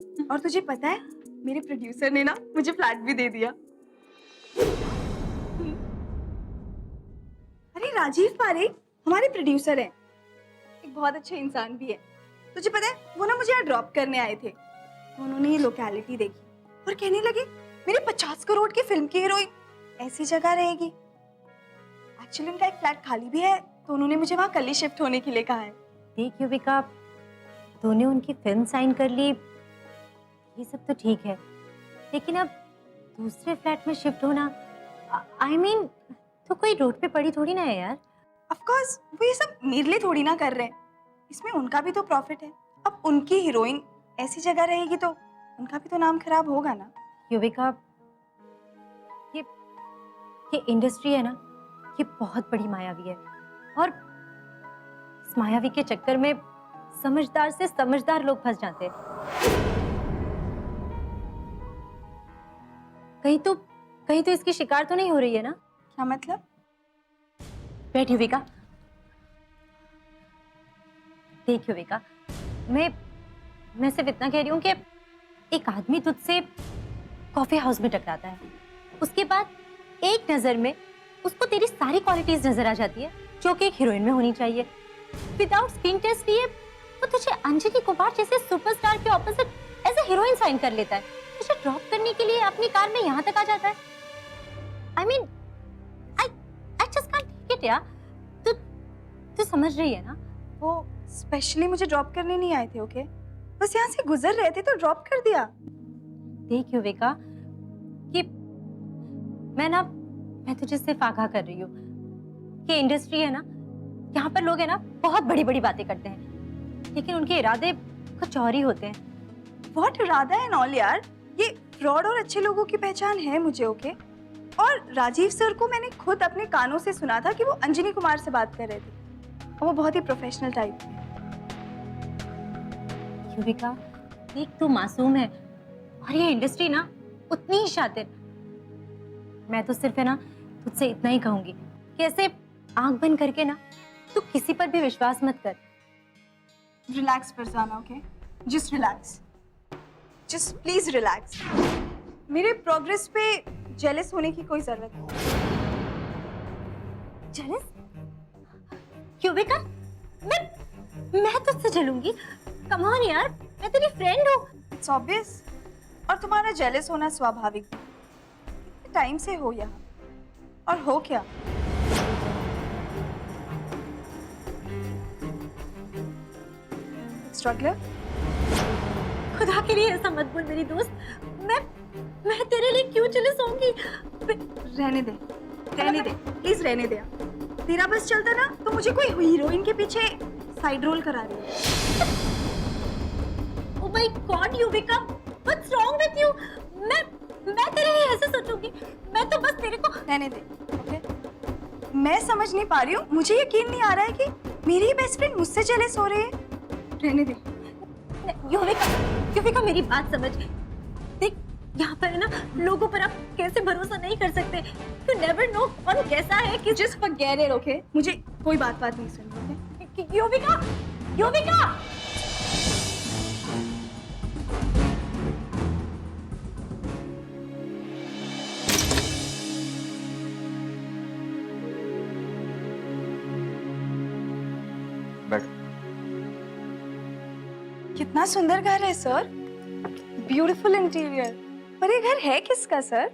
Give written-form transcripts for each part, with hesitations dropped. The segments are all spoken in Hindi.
और तुझे पता है मेरे प्रोड्यूसर ने ना मुझे फ्लैट भी दे दिया। अरे राजीव पारेख हमारे प्रोड्यूसर हैं, एक बहुत अच्छे इंसान भी है। तुझे पता है वो ना मुझे यहाँ ड्रॉप करने आए थे, तो उन्होंने ये लोकेलिटी देखी और कहने लगे मेरे 50 करोड़ की फिल्म की हीरोइन ऐसी जगह रहेगी। एक्चुअली उनका एक फ्लैट खाली भी है, तो उन्होंने मुझे वहाँ कल ही शिफ्ट होने के लिए कहा है। देख युविका, तूने उनकी फिल्म साइन कर ली, ये सब तो ठीक है, लेकिन अब दूसरे फ्लैट में शिफ्ट होना, आई मीन तो कोई रोड पे पड़ी थोड़ी ना है यार। ऑफ कोर्स वो ये सब मेरे लिए थोड़ी ना कर रहे हैं, इसमें उनका भी तो प्रॉफिट है। अब उनकी हीरोइन ऐसी जगह रहेगी तो उनका भी तो नाम खराब होगा ना। युविका, ये इंडस्ट्री है ना, ये बहुत बड़ी मायावी है, और इस मायावी के चक्कर में समझदार से समझदार लोग फंस जाते हैं। कहीं तो इसकी शिकार तो नहीं हो रही है ना? क्या मतलब? बैठ युविका। देख युविका, मैं सिर्फ इतना कह रही हूँ कि एक आदमी तुझसे कॉफी हाउस में टकराता है, उसके बाद एक नजर में उसको तेरी सारी क्वालिटीज नजर आ जाती है जो कि एक हीरोइन में होनी चाहिए। विदाउट स्क्रीन टेस्ट लिए वो तुझे अंजलि कुमार जैसे सुपरस्टार के opposite as a heroine sign कर लेता है, तुझे ड्रॉप करने के लिए अपनी कार में यहाँ तक आ जाता है। I mean I just can't take it यार। तू समझ रही है ना? वो स्पेशली मुझे ड्रॉप करने नहीं आए थे, ओके? बस यहाँ से गुजर रहे थे तो ड्रॉप कर दिया। देख युविका, कि मैं तुझे सिर्फ आगाह कर रही हूँ कि इंडस्ट्री है ना, यहाँ पर लोग है ना बहुत बड़ी बड़ी बातें करते हैं, लेकिन उनके इरादे कुछ और ही होते हैं। व्हाट इरादा एंड ऑल यार, ये फ्रॉड और अच्छे लोगों की पहचान है मुझे, ओके? और राजीव सर को मैंने खुद अपने कानों से सुना था कि वो अंजनी कुमार से बात कर रहे थे, और वो बहुत ही प्रोफेशनल टाइप थे। युविका, देख तू मासूम है और ये इंडस्ट्री ना उतनी ही शातिर। मैं तो सिर्फ है ना तुझसे इतना ही कहूंगी कि ऐसे आंख बंद करके ना तू किसी पर भी विश्वास मत कर। Relax Farzana, okay? Just relax, just please relax. मेरे प्रोग्रेस पे जेलस होने की कोई जरूरत नहीं। जेलस? युविका, मैं तुझसे जलूंगी? कम ऑन यार, मैं तेरी फ्रेंड हूँ। इट्स ऑब्वियस, और तुम्हारा जेलस होना स्वाभाविक भी। इतने टाइम से हो यहाँ, और हो क्या? स्ट्रगलर? खुदा के लिए ऐसा मत बोल मेरी दोस्त। मैं तेरे लिए क्यों जेलस होंगी? रहने दे, रहने दे, प्लीज रहने दे। तेरा बस चलता ना तो मुझे कोई हीरोइन के पीछे साइड रोल करा रही है। Oh my God, Yuvika, what's wrong with you? मैं तेरे लिए ऐसे सोचूंगी? मैं तो बस तेरे को रहने दे, ओके? मैं समझ नहीं पा रही हूँ, मुझे यकीन नहीं आ रहा है कि मेरी बेस्ट फ्रेंड मुझसे जेलस हो रही है। रहने दे। युविका, मेरी बात समझ। देख, यहाँ पर है ना, लोगों पर आप कैसे भरोसा नहीं कर सकते। You never know कौन कैसा है। कि Just forget it, okay? मुझे कोई बात नहीं सुननी, okay? युविका! कितना सुंदर घर है सर, ब्यूटीफुल इंटीरियर। पर ये घर है किसका सर?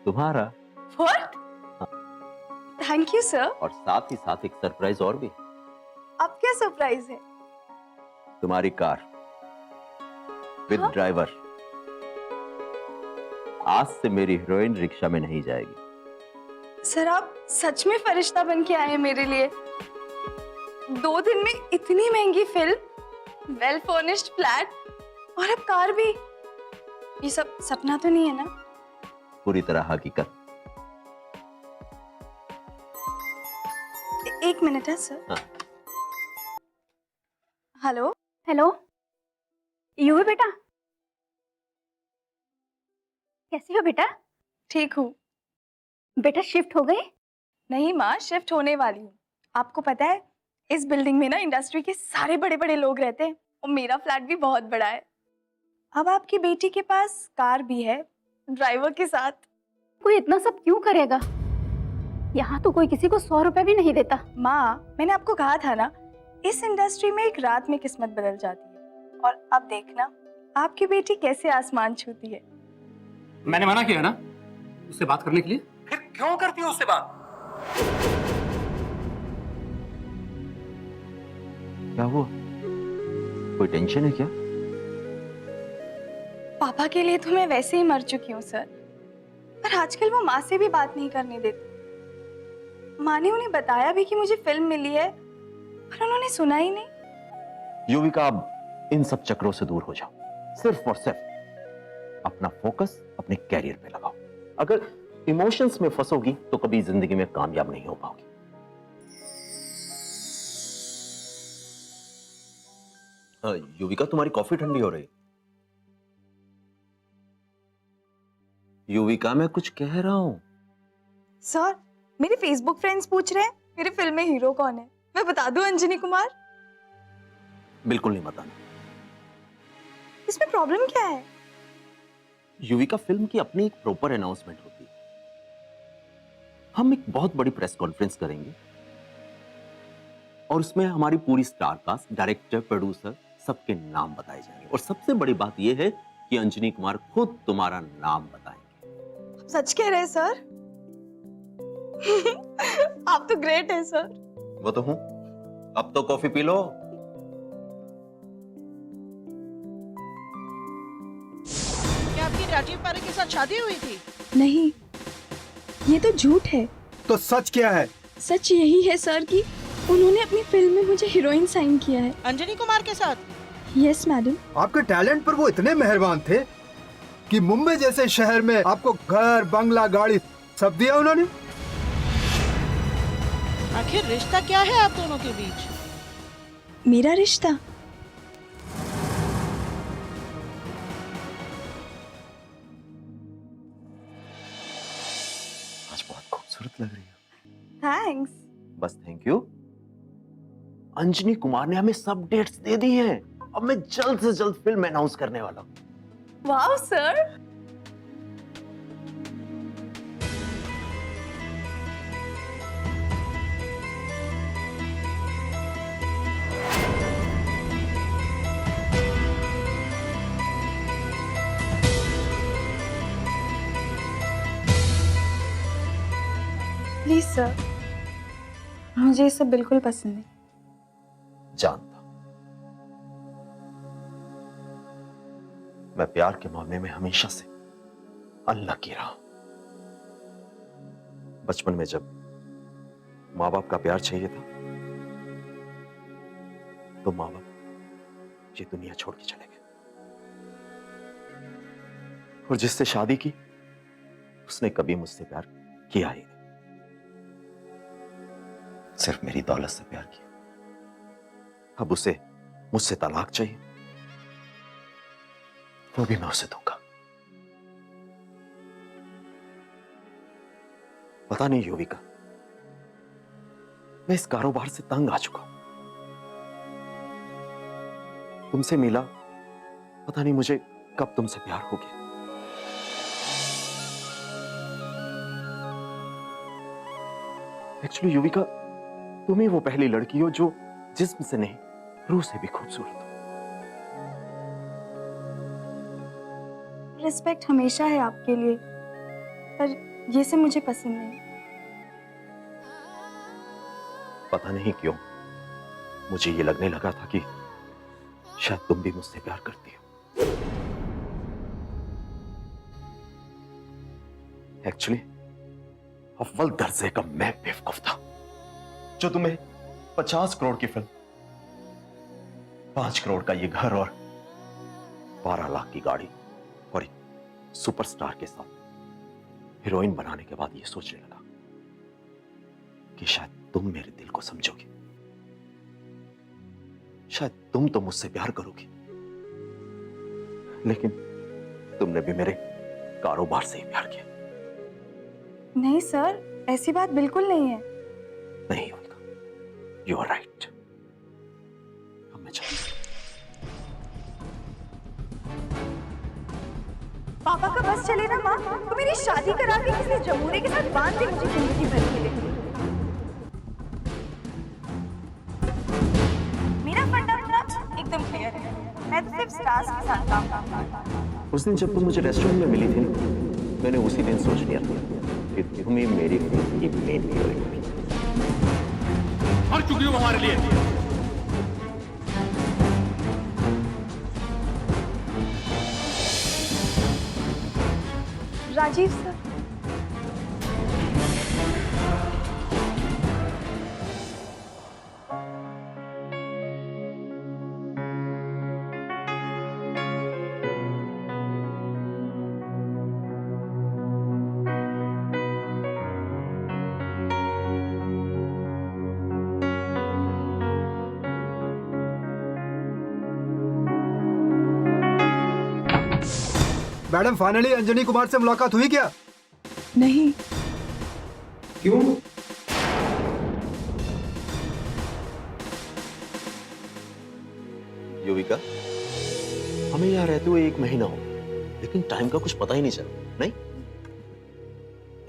तुम्हारा। What? Thank you sir. और साथ ही साथ एक सरप्राइज और भी। अब क्या सरप्राइज है? तुम्हारी कार विद हाँ? ड्राइवर। आज से मेरी हीरोइन रिक्शा में नहीं जाएगी। सर आप सच में फरिश्ता बन के आए हैं मेरे लिए। 2 दिन में इतनी महंगी फिल्म, वेल फर्निश्ड फ्लैट, और अब कार भी। ये सब सपना तो नहीं है ना? पूरी तरह हकीकत। एक मिनट है सर। हाँ। हेलो। हेलो, युवी बेटा, कैसी हो बेटा? ठीक हूँ। बेटा शिफ्ट हो गए? नहीं माँ, शिफ्ट होने वाली हूँ। आपको पता है इस बिल्डिंग में ना इंडस्ट्री के सारे बड़े बड़े लोग रहते हैं, और मेरा फ्लैट भी बहुत बड़ा है। अब आपकी बेटी के पास कार भी है, ड्राइवर के साथ। कोई इतना सब क्यों करेगा? यहाँ तो कोई किसी को 100 रुपए भी नहीं देता। माँ, मैंने आपको कहा था ना, इस इंडस्ट्री में एक रात में किस्मत बदल जाती है। और अब देखना आपकी बेटी कैसे आसमान छूती है। मैंने मना किया ना उससे बात करने के लिए, फिर क्यों करती हो उससे बात? क्या हुआ? कोई टेंशन है क्या? पापा के लिए तो मैं वैसे ही मर चुकी हूँ सर, पर आजकल वो माँ से भी बात नहीं करने देती। माँ ने उन्हें बताया भी कि मुझे फिल्म मिली है, पर उन्होंने सुना ही नहीं। युविका, अब इन सब चक्रों से दूर हो जाओ। सिर्फ और सिर्फ अपना फोकस अपने कैरियर पे लगाओ। अगर इमोशंस में फंसोगी तो कभी जिंदगी में कामयाब नहीं हो पाओगी। युविका, तुम्हारी कॉफी ठंडी हो रही। युविका, मैं कुछ कह रहा हूं। सर, मेरे फेसबुक फ्रेंड्स पूछ रहे हैं मेरे फिल्म में हीरो कौन है। मैं बता दूं अंजनी कुमार? बिल्कुल नहीं बताना। इसमें प्रॉब्लम क्या है? युविका, फिल्म की अपनी एक प्रॉपर अनाउंसमेंट होती है। हम एक बहुत बड़ी प्रेस कॉन्फ्रेंस करेंगे और उसमें हमारी पूरी स्टार कास्ट, डायरेक्टर, प्रोड्यूसर सबके नाम बताए जाएंगे। और सबसे बड़ी बात यह है कि अंजनी कुमार खुद तुम्हारा नाम बताएंगे। सच कह रहे हैं सर? आप तो ग्रेट है सर। वो तो हूं। अब तो कॉफी पी लो। क्या आपकी राजीव पारे के साथ शादी हुई थी? नहीं, ये तो झूठ है। तो सच क्या है? सच यही है सर कि उन्होंने अपनी फिल्म में मुझे हीरोइन साइन किया है। अंजनी कुमार के साथ? Yes madam. आपके टैलेंट पर वो इतने मेहरबान थे कि मुंबई जैसे शहर में आपको घर, बंगला, गाड़ी सब दिया उन्होंने। आखिर रिश्ता क्या है आप दोनों के बीच? मेरा रिश्ता? आज बहुत खूबसूरत लग रही है। थैंक्स। बस थैंक यू। अंजनी कुमार ने हमें सब डेट्स दे दी हैं। अब मैं जल्द से जल्द फिल्म अनाउंस करने वाला हूं। वाह सर। प्लीज सर, मुझे ये सब बिल्कुल पसंद नहीं। जानता मैं प्यार के मामले में हमेशा से अनलकी रहा। बचपन में जब माँ बाप का प्यार चाहिए था तो माँ बाप ये दुनिया छोड़ के चले गए, और जिससे शादी की उसने कभी मुझसे प्यार किया ही नहीं, सिर्फ मेरी दौलत से प्यार किया। अब उसे मुझसे तलाक चाहिए, वो भी मैं उसे दूंगा। पता नहीं युविका, मैं इस कारोबार से तंग आ चुका हूं। तुमसे मिला, पता नहीं मुझे कब तुमसे प्यार हो गया। एक्चुअली युविका, तुम ही वो पहली लड़की हो जो जिस्म से नहीं रूह से भी खूबसूरत हो। रिस्पेक्ट हमेशा है आपके लिए, पर ये सब मुझे पसंद नहीं। पता नहीं क्यों मुझे ये लगने लगा था कि शायद तुम भी मुझसे प्यार करती हो। एक्चुअली अव्वल दर्जे का मैं बेवकूफ था जो तुम्हें 50 करोड़ की फिल्म, 5 करोड़ का ये घर और 12 लाख की गाड़ी और एक सुपरस्टार के साथ हीरोइन बनाने के बाद ये सोचने लगा कि शायद तुम मेरे दिल को समझोगे, शायद तुम तो मुझसे प्यार करोगी, लेकिन तुमने भी मेरे कारोबार से ही प्यार किया। नहीं सर, ऐसी बात बिल्कुल नहीं है। नहीं होगा, यू आर राइट। अब मैं चलता हूं। पापा का बस चले ना माँ, तो मेरी शादी करा के किसी जमूरे के साथ बांध दे मुझे जिंदगी भर के लिए। मेरा फंडा एकदम क्लियर है, मैं तो सिर्फ स्टार्स के साथ काम करता हूँ। उस दिन जब तुम मुझे रेस्टोरेंट में मिली थी ना, मैंने उसी दिन सोच लिया था कि तुम ही मेरी फिल्म की मेन हीरोइन होगी। मर चुकी हो हमारे लिए। Rajiv sir, madam finally Anjani Kumar से मुलाकात हुई क्या? नहीं। क्यों? युविका, हमें यहाँ रहते हुए 1 महीना हो, लेकिन टाइम का कुछ पता ही नहीं चला, नहीं?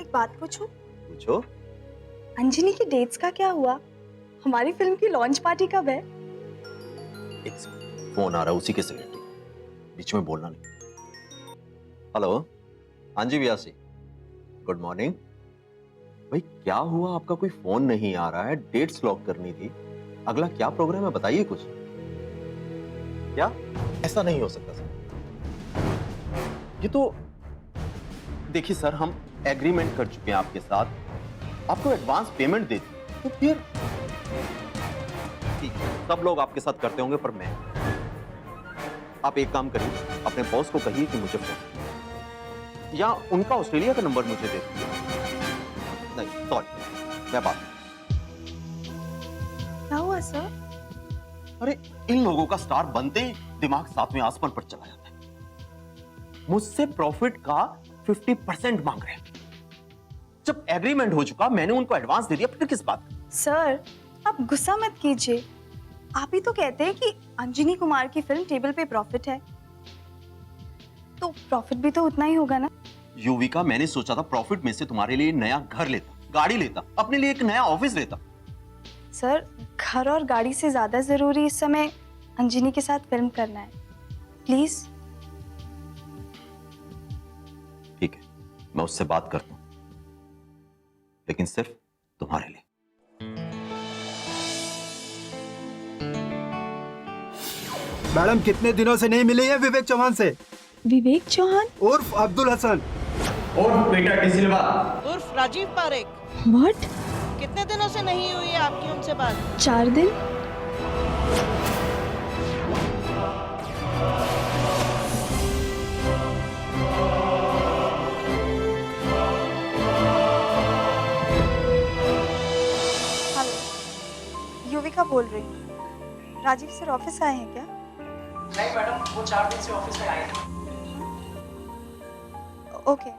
एक बात पूछूं? पूछो। अंजनी की डेट्स का क्या हुआ? हमारी फिल्म की लॉन्च पार्टी कब है? एक सेकंड, फोन आ रहा है उसी के सिलेक्टिव, बीच में बोलना नहीं। हेलो, हाँ जी व्यासी, गुड मॉर्निंग। भाई क्या हुआ, आपका कोई फोन नहीं आ रहा है, डेट्स लॉक करनी थी, अगला क्या प्रोग्राम है बताइए कुछ। क्या? ऐसा नहीं हो सकता सर, ये तो देखिए सर, हम एग्रीमेंट कर चुके हैं आपके साथ, आपको एडवांस पेमेंट दे दी, तो फिर ठीक है, सब लोग आपके साथ करते होंगे पर मैं, आप एक काम करिए, अपने बॉस को कहिए कि मुझे फोन, या उनका ऑस्ट्रेलिया का नंबर मुझे दे दीजिए। नहीं सॉरी, मैं बात। क्या हुआ सर? अरे इन लोगों का स्टार बनते ही दिमाग 7वें आसमान पर चला जाता है। मुझसे प्रॉफिट का 50% मांग रहे हैं। जब एग्रीमेंट हो चुका, मैंने उनको एडवांस दे दिया, फिर किस बात का? सर आप गुस्सा मत कीजिए, आप ही तो कहते हैं कि अंजनी कुमार की फिल्म टेबल पे प्रॉफिट है, तो प्रॉफिट भी तो उतना ही होगा ना। युविका, मैंने सोचा था प्रॉफिट में से तुम्हारे लिए नया घर लेता, गाड़ी लेता, अपने लिए एक नया ऑफिस लेता। सर घर और गाड़ी से ज्यादा जरूरी इस समय अंजनी के साथ फिल्म करना है, प्लीज। ठीक है, मैं उससे बात करता हूं, लेकिन सिर्फ तुम्हारे लिए। मैडम कितने दिनों से नहीं मिली है विवेक चौहान से? विवेक चौहान उर्फ अब्दुल हसन। और बेटा डिसिल्वा उर्फ राजीव पारेख। व्हाट? कितने दिनों से नहीं हुई है आपकी उनसे बात? 4 दिन। हेलो, युविका बोल रही हूँ। राजीव सर ऑफिस आए हैं क्या? नहीं मैडम, वो 4 दिन से ऑफिस में आए हैं। ओके।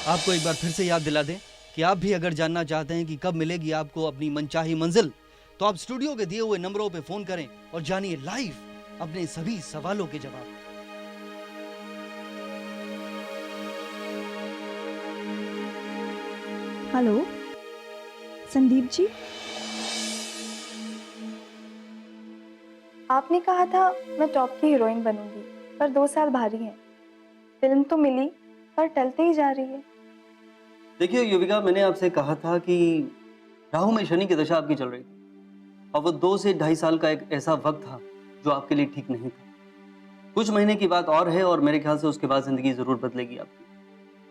आपको एक बार फिर से याद दिला दें कि आप भी अगर जानना चाहते हैं कि कब मिलेगी आपको अपनी मनचाही मंजिल, तो आप स्टूडियो के दिए हुए नंबरों पे फोन करें और जानिए लाइव अपने सभी सवालों के जवाब। हेलो संदीप जी, आपने कहा था मैं टॉप की हीरोइन बनूंगी, पर 2 साल भारी हैं। फिल्म तो मिली पर टलते ही जा रही है। देखिए युविका, मैंने आपसे कहा था कि राहु में शनि की दशा आपकी चल रही थी और वो 2 से 2.5 साल का एक ऐसा वक्त था जो आपके लिए ठीक नहीं था। कुछ महीने की बात और है और मेरे ख्याल से उसके बाद जिंदगी जरूर बदलेगी आपकी।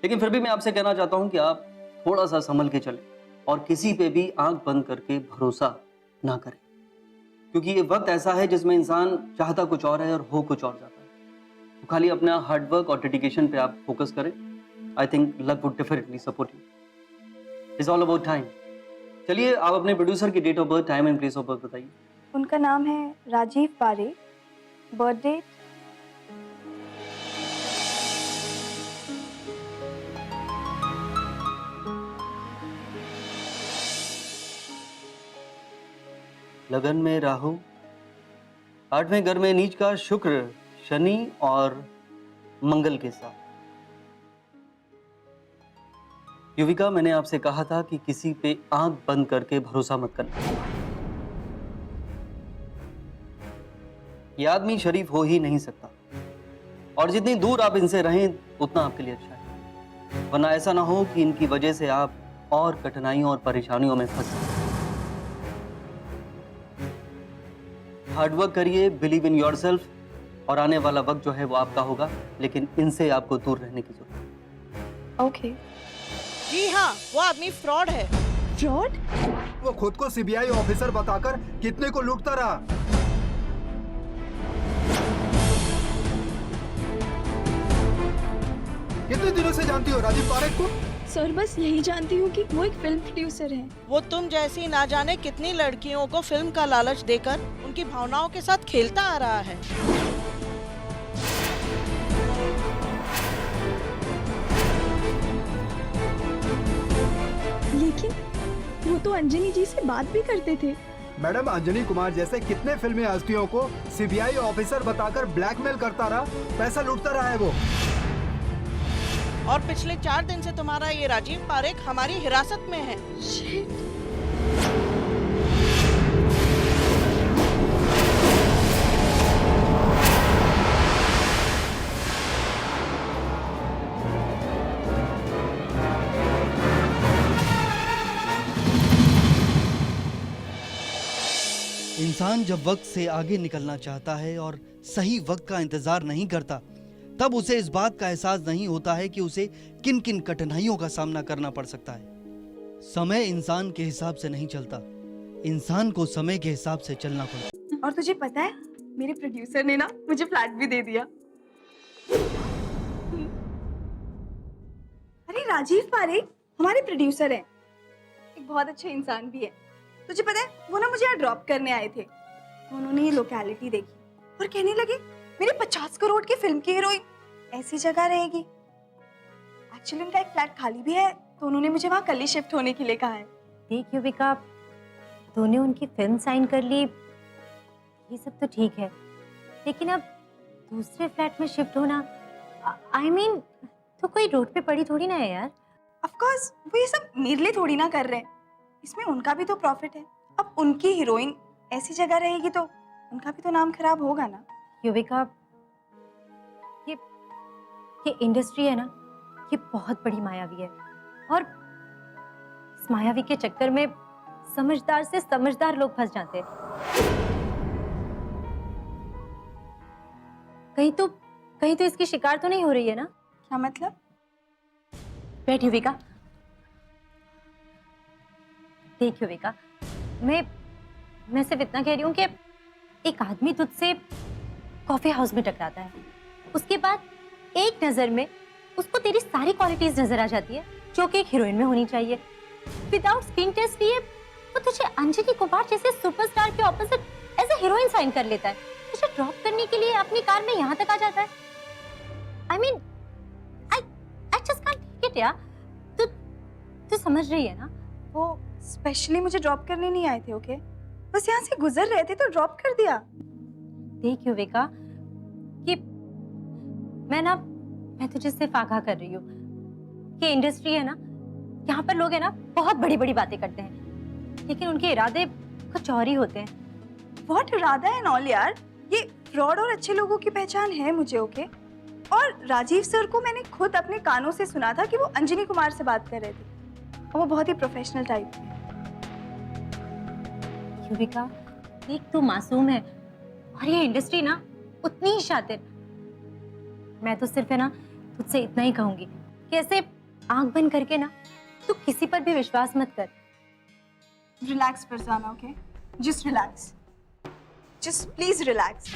लेकिन फिर भी मैं आपसे कहना चाहता हूँ कि आप थोड़ा सा संभल के चलें और किसी पे भी आंख बंद करके भरोसा ना करें, क्योंकि ये वक्त ऐसा है जिसमें इंसान चाहता कुछ और है और हो कुछ और जाता है। तो खाली अपना हार्डवर्क और डेडिकेशन पे आप फोकस करें। I think luck would definitely support you. It's all about time. चलिए आप अपने प्रोड्यूसर की date of birth, time and place of birth बताइए। उनका नाम है राजीव पारेख, बर्थडे 20 लगन में राहु, 8वें घर में नीच का शुक्र, शनि और मंगल के साथ। युविका, मैंने आपसे कहा था कि किसी पे आंख बंद करके भरोसा मत करना। ये आदमी शरीफ हो ही नहीं सकता, और जितनी दूर आप इनसे रहें उतना आपके लिए अच्छा है, वरना ऐसा ना हो कि इनकी वजह से आप और कठिनाइयों और परेशानियों में फंस जाएं। हार्डवर्क करिए, बिलीव इन योरसेल्फ, और आने वाला वक्त जो है वो आपका होगा, लेकिन इनसे आपको दूर रहने की जरूरत है। ओके। जी हाँ, वो आदमी फ्रॉड है। फ्रॉड? वो खुद को सीबीआई ऑफिसर बताकर कितने को लूटता रहा। कितने दिनों से जानती हो राजीव पारेख को? सर बस यही जानती हूँ कि वो एक फिल्म प्रोड्यूसर है। वो तुम जैसी ना जाने कितनी लड़कियों को फिल्म का लालच देकर उनकी भावनाओं के साथ खेलता आ रहा है। लेकिन वो तो अंजनी जी से बात भी करते थे। मैडम, अंजनी कुमार जैसे कितने फिल्मी हस्तियों को सीबीआई ऑफिसर बताकर ब्लैकमेल करता रहा, पैसा लूटता रहा है वो। और पिछले 4 दिन से तुम्हारा ये राजीव पारेख हमारी हिरासत में है। इंसान जब वक्त से आगे निकलना चाहता है और सही वक्त का इंतजार नहीं करता, तब उसे इस बात का एहसास नहीं होता है कि उसे किन किन कठिनाइयों का सामना करना पड़ सकता है। समय इंसान के हिसाब से नहीं चलता, इंसान को समय के हिसाब से चलना पड़ता। और तुझे पता है, मेरे प्रोड्यूसर ने ना मुझे फ्लैट भी दे दिया। अरे राजीव पारेख हमारे प्रोड्यूसर हैं, एक बहुत अच्छे इंसान भी है। तुझे पता है, वो ना मुझे यहाँ ड्रॉप करने आए थे। उन्होंने ये लोकेलिटी देखी और कहने लगे मेरे 50 करोड़ की फिल्म की हीरोइन ऐसी जगह रहेगी। एक्चुअली उनका एक फ्लैट खाली भी है, तो उन्होंने मुझे वहाँ कल ही शिफ्ट होने के लिए कहा है। देख युविका, तूने उनकी फिल्म साइन कर ली, ये सब तो ठीक है, लेकिन अब दूसरे फ्लैट में शिफ्ट होना, आई मीन तो कोई रोड पे पड़ी थोड़ी ना है यार। ऑफ कोर्स वो ये सब मेरे लिए थोड़ी ना कर रहे हैं, इसमें उनका भी तो प्रॉफिट है। अब उनकी हीरोइन ऐसी जगह रहेगी तो उनका भी तो नाम खराब होगा ना। युविका, ये इंडस्ट्री है ना, ये बहुत बड़ी मायावी है, और इस मायावी के चक्कर में समझदार से समझदार लोग फंस जाते हैं। कहीं तो इसकी शिकार तो नहीं हो रही है ना? क्या मतलब? बैठ युविका। देख युविका, मैं सिर्फ इतना कह रही हूँ कि एक आदमी तुझसे कॉफी हाउस में टकराता है, उसके बाद एक नजर में उसको तेरी सारी क्वालिटीज नजर आ जाती है जो कि एक हीरोइन में होनी चाहिए। विदाउट स्क्रीन टेस्ट लिए वो तुझे अंजलि कुमार जैसे सुपरस्टार के opposite as a heroine sign कर लेता है, तुझे ड्रॉप करने के लिए अपनी कार में यहाँ तक आ जाता है। I mean I just can't take it यार। तू समझ रही है ना? वो स्पेशली मुझे ड्रॉप करने नहीं आए थे, ओके? बस यहाँ से गुजर रहे थे तो ड्रॉप कर दिया। देख युविका, कि मैं तुझे सिर्फ आगाह कर रही हूँ कि इंडस्ट्री है ना, यहाँ पर लोग है ना बहुत बड़ी बड़ी बातें करते हैं, लेकिन उनके इरादे कुछ और ही होते हैं। व्हाट इरादा एंड ऑल यार, ये फ्रॉड और अच्छे लोगों की पहचान है मुझे, ओके? और राजीव सर को मैंने खुद अपने कानों से सुना था कि वो अंजनी कुमार से बात कर रहे थे, और वो बहुत ही प्रोफेशनल टाइप थे। युविका, एक तू मासूम है और ये इंडस्ट्री ना उतनी ही शातिर। मैं तो सिर्फ है ना तुझसे इतना ही कहूंगी कि ऐसे आंख बंद करके ना तू किसी पर भी विश्वास मत कर। Relax Farzana, okay? Just relax, just please relax.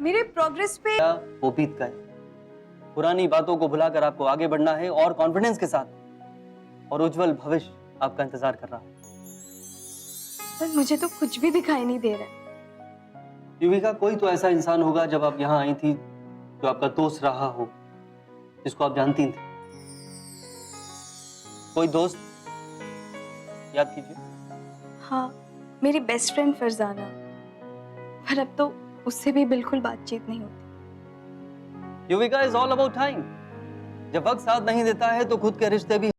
मेरे प्रोग्रेस पे वो बीत गए, पुरानी बातों को भुलाकर आपको आगे बढ़ना है और कॉन्फिडेंस के साथ, और उज्जवल भविष्य आपका इंतजार कर रहा है। पर मुझे तो कुछ भी दिखाई नहीं दे रहा है। युविका, कोई तो ऐसा इंसान होगा जब आप यहाँ आई थी जो आपका दोस्त रहा हो, जिसको आप जानती थी। कोई दोस्त याद कीजिए। हाँ, मेरी बेस्ट फ्रेंड फरजाना, पर अब तो उससे भी बिल्कुल बातचीत नहीं होती। Yuvika is all about time. जब वक्त साथ नहीं देता है तो खुद के रिश्ते भी